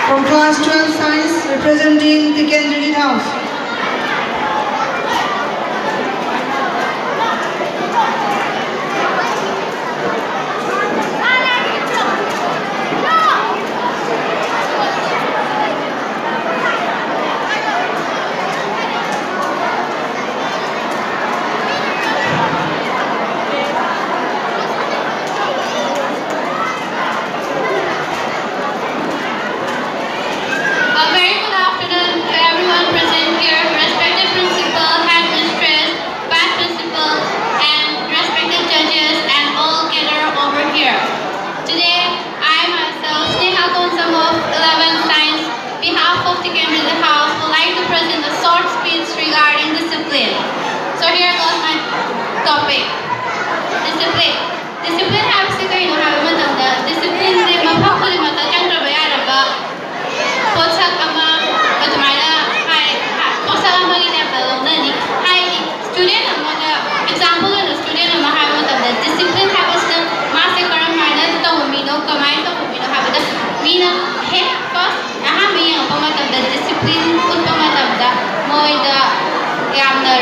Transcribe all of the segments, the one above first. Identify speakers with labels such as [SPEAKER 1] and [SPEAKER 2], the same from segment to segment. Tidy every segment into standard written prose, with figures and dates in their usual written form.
[SPEAKER 1] from class 12 science representing the Kendrick House.
[SPEAKER 2] Topic. Discipline. Discipline happens to go discipline is a mapakuli matajang trabayaraba. Potsak ama matumala hai potsak ama gini apa longani hai student ama na example na student ama hai matamda discipline happens to masi karam hai na to mino kamai to mino habada mino he first aha miya apa matamda discipline utpa matamda moida yamna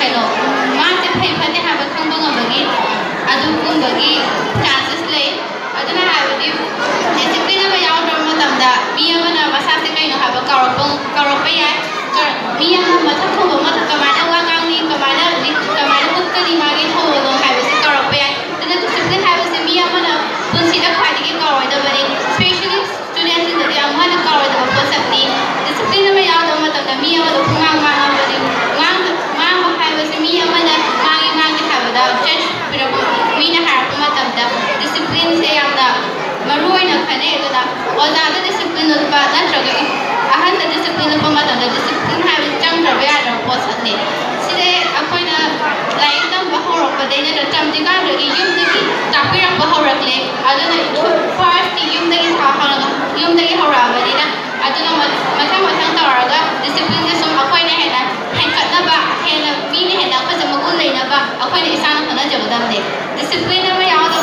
[SPEAKER 2] kano masi phai phate haba khangba ngabagi adu kumbagi chances lay aduna habadi discipline ama yawdra matamda mi amana masase kaino haba karoppa yai mi ama mathak khobo mathak kamana wangangni kamana hukkani magi tholo habasi karoppa yai tuna discipline habasi mi amana punsida khwadigi karoida bari especially students in the amana karoida posakni discipline ama yawdra matamda mi amana pungang bari mang habasi mi amana magi habada judge pirabu mina harappa matamda discipline se yamda maruina khane aduna ozada discipline ulpa natraga ahanda discipline ulpa matamda discipline have changraba yadra posatne side akoina like tam bahorokpa deina da tamdiga ragi yumdagi tapira bahorakle aduna first yumdagi horabanina aduna mathang tawaraga discipline se sum akoina hena henkatnaba hena mini hena kaja magul leinaba akoina isana khana jabadamde discipline ama yawda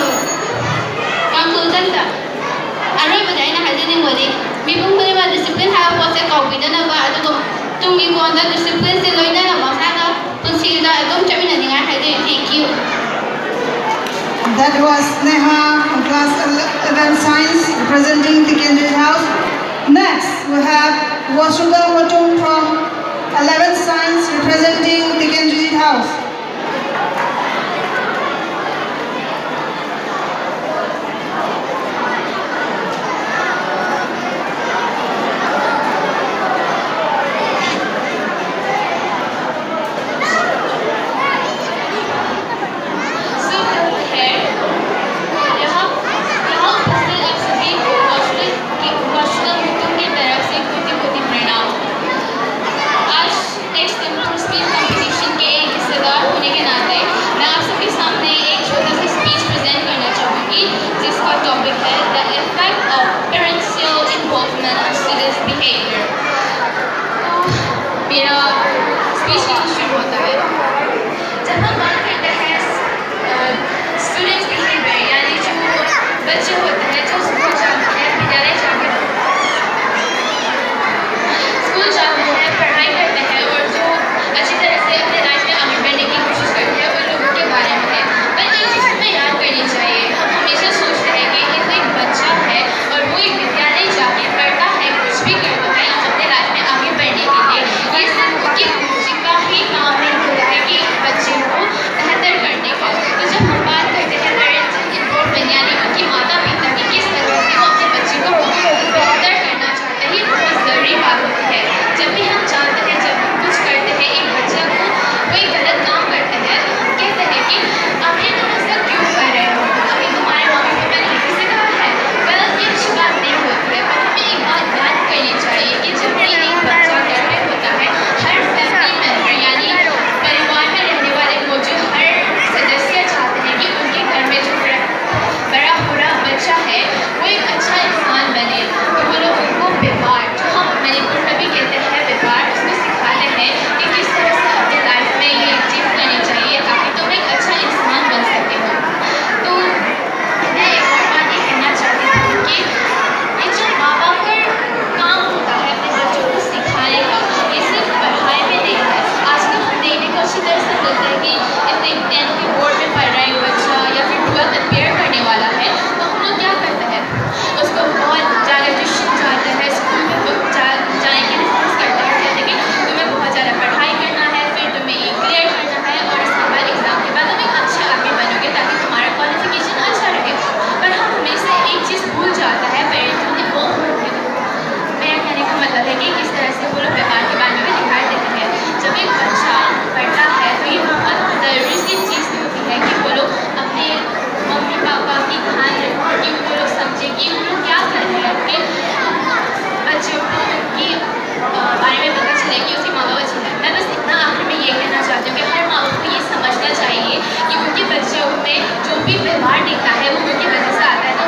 [SPEAKER 2] conclusion da aroi aina hajani ngodi mibung khuli ma discipline ha pose kawbidana ba adugo tungi konda discipline se loina na masana punsi da edom chamina ninga hajai thank you.
[SPEAKER 1] That was Neha from class 11 science representing the Kendrick House. Next we have Wasuda Matum from 11 science representing the Kendrick House.
[SPEAKER 2] दिखता है वो उनकी वजह से आता है,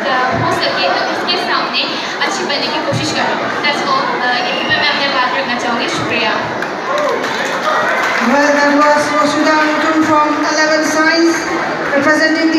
[SPEAKER 2] तो हो सके तो उसके सामने अच्छी बनने की कोशिश करो। That's all. यहीं पर मैं अपने बात रखना चाहूँगी। शुक्रिया।
[SPEAKER 1] Well, that was Vasudha Mutun from 11 Science representing